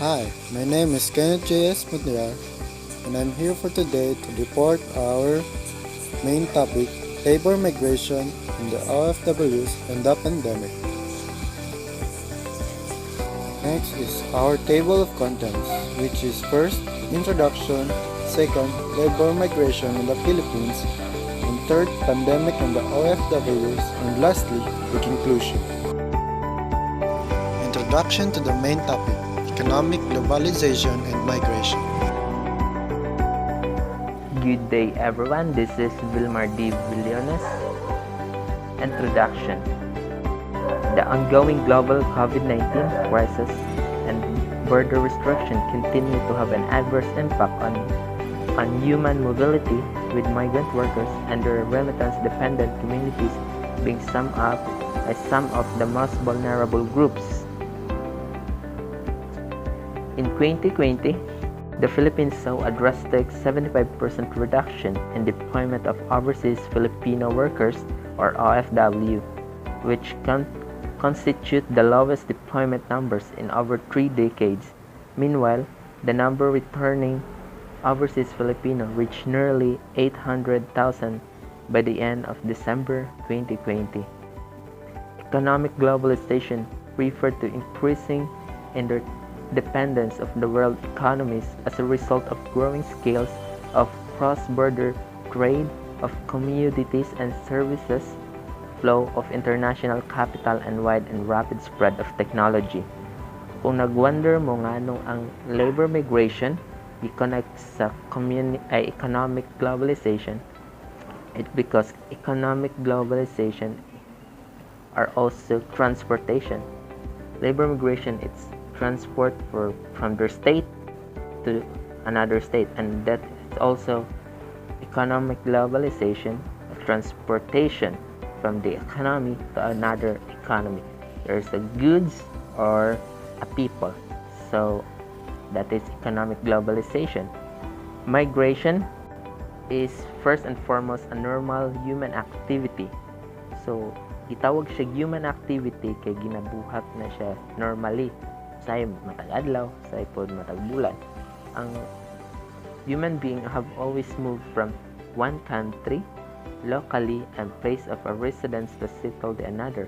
Hi, my name is Kenneth J.S. Mutiar, and I'm here for today to report our main topic, labor migration in the OFWs and the pandemic. Next is our table of contents, which is first, introduction, second, labor migration in the Philippines, and third, pandemic in the OFWs, and lastly, the conclusion. Introduction to the main topic, economic globalization and migration. Good day everyone, this is Vilmar D. Villones. Introduction. The ongoing global COVID-19 crisis and border restriction continue to have an adverse impact on human mobility, with migrant workers and their remittance-dependent communities being summed up as some of the most vulnerable groups. In 2020, the Philippines saw a drastic 75% reduction in deployment of overseas Filipino workers, or OFW, which constitute the lowest deployment numbers in over 3 decades. Meanwhile, the number returning overseas Filipino reached nearly 800,000 by the end of December 2020. Economic globalization referred to increasing interdependence of the world economies as a result of growing scales of cross-border trade of commodities and services, flow of international capital, and wide and rapid spread of technology. Kung nag-wonder mo nga nung ang labor migration i-connect sa economic globalization, it's because economic globalization are also transportation. Labor migration, it's transport from their state to another state, and that is also economic globalization of transportation from the economy to another economy. There's a goods or a people, so that is economic globalization. Migration is first and foremost a normal human activity. So gitawag siya human activity kay ginabuhat na siya normally, say matag adlaw, say pod matag bulan. Ang human being have always moved from one country locally and place of a residence to settle the another.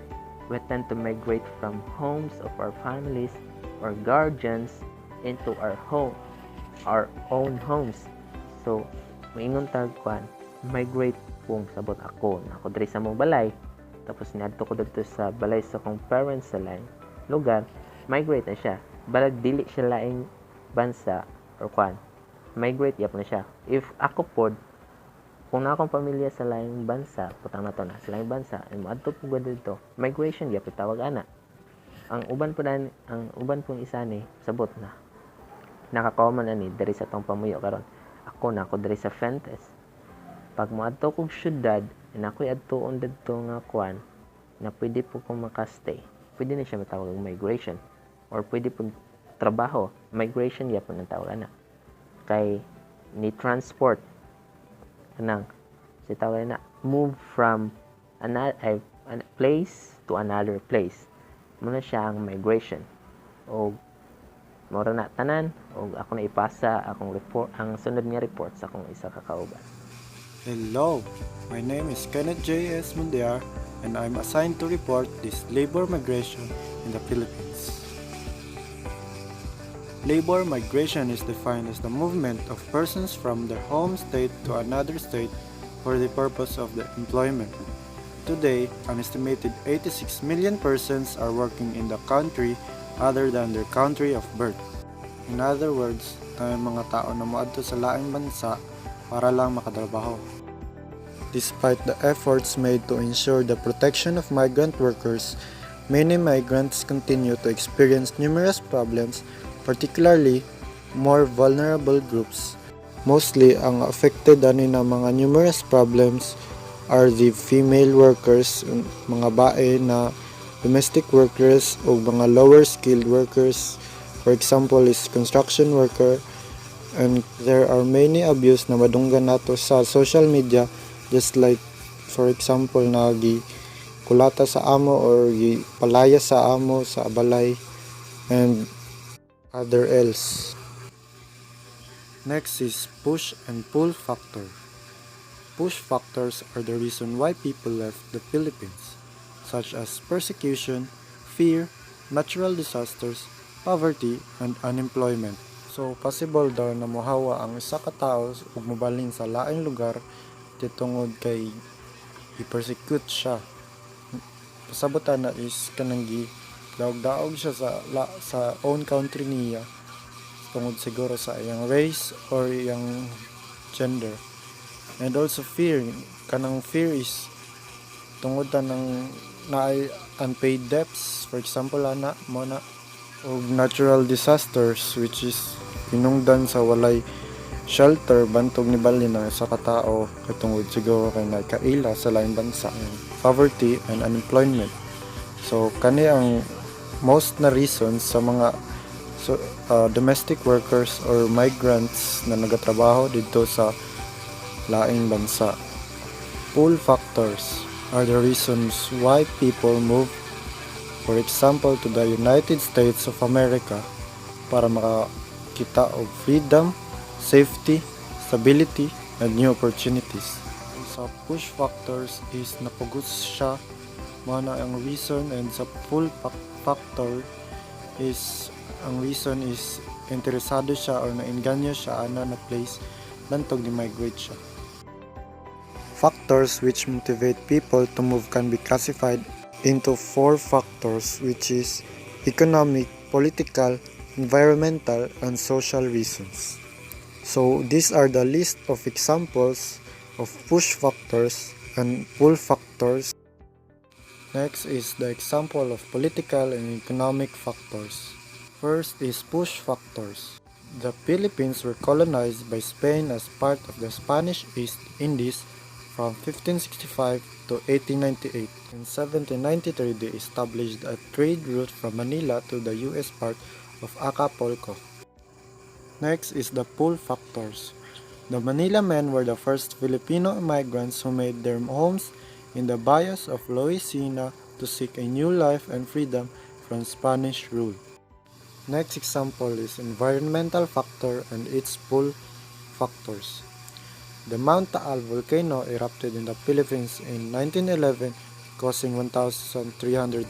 We tend to migrate from homes of our families or guardians into our own homes. So maingon tag kwan, migrate kung sabot ako diri sa mong balay, tapos niadto ko dito sa balay sa kong parents sa laing lugar, migrate na siya. Balag dili siya laing bansa or kwan, migrate yapon na siya. If ako pod, kung na akong pamilya sa laing bansa, putang na to na sa laing bansa, ay moadto po dito, migration yapon tawag ana. Ang uban pong isa ni sabot na naka-common ani diri sa tong pamuyo karon. Ako diri sa Fuentes. Pag moadto kog syudad, na ako'y adtuon dito nga kwan na pwede po kong makastay, pwede na siya matawag ng migration, or pwede po trabaho, migration yapon ang tawag na kay ni transport kanang si tawag na move from another place to another place, muna siya ang migration. O mora na tanan, o ako na ipasa akong report, ang sunod nga report sa akong isa ka kauban. Hello, my name is Kenneth J.S. Mundiar, and I'm assigned to report this labor migration in the Philippines. Labor migration is defined as the movement of persons from their home state to another state for the purpose of their employment. Today, an estimated 86 million persons are working in the country other than their country of birth. In other words, may mga tao na moadto sa laing bansa para lang makatrabaho. Despite the efforts made to ensure the protection of migrant workers, many migrants continue to experience numerous problems, particularly more vulnerable groups. Mostly, ang affected ani na mga numerous problems are the female workers, mga bae na domestic workers o mga lower skilled workers. For example is construction worker, and there are many abuse na madunggan nato sa social media, just like for example nagi kulata sa amo or palaya sa amo sa balay, and other else. Next is push and pull factor. Push factors are the reason why people left the Philippines, such as persecution, fear, natural disasters, poverty, and unemployment. So, possible daw na mohawa ang isa ka tawo ug mobalhin sa laing lugar tungod kay i-persecute siya. Pasabutan na is kanang daog-daog siya sa own country niya tungod siguro sa iyang race or iyang gender. And also fear, kanang fear is tungod ng naay unpaid debts, for example ana mo na o natural disasters which is pinungdan sa walay shelter bantog ni bali na sa katao katungod siguro kay nagkaila sa laing bansa, poverty and unemployment. So kani ang most na reasons sa mga domestic workers or migrants na nagatrabaho dito sa laing bansa. Pull factors are the reasons why people move, for example, to the United States of America para makakita og freedom, safety, stability, and new opportunities. Sa push factors is napugos siya mo na ang reason, and sa pull factor is ang reason is interesado siya or nainganyo siya ana na place bantog ni migrate siya. Factors which motivate people to move can be classified into 4 factors, which is economic, political, environmental, and social reasons. So these are the list of examples of push factors and pull factors. Next is the example of political and economic factors. First is push factors. The Philippines were colonized by Spain as part of the Spanish East Indies from 1565 to 1898. In 1793, they established a trade route from Manila to the U.S. part of Acapulco. Next is the pull factors. The Manila men were the first Filipino immigrants who made their homes in the bayous of Louisiana to seek a new life and freedom from Spanish rule. Next example is environmental factor and its pull factors. The Mount Taal volcano erupted in the Philippines in 1911, causing 1,335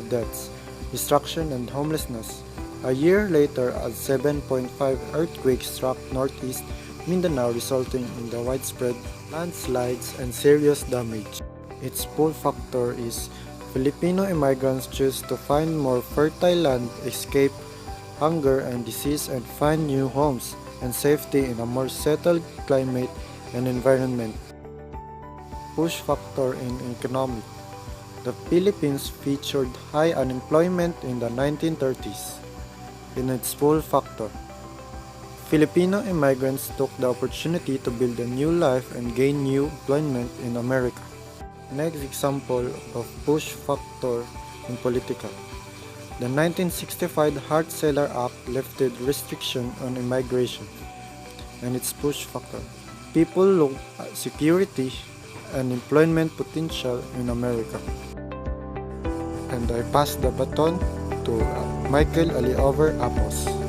deaths, destruction, and homelessness. A year later, a 7.5 earthquake struck northeast Mindanao, resulting in the widespread landslides and serious damage. Its pull factor is Filipino immigrants choose to find more fertile land, escape hunger and disease, and find new homes and safety in a more settled climate and environment. Push factor in economic. The Philippines featured high unemployment in the 1930s. In its pull factor, Filipino immigrants took the opportunity to build a new life and gain new employment in America. Next example of push factor in political. The 1965 Hart-Celler Act lifted restriction on immigration, and its push factor. People look at security and employment potential in America. And I pass the baton to Michael Aliover Apos.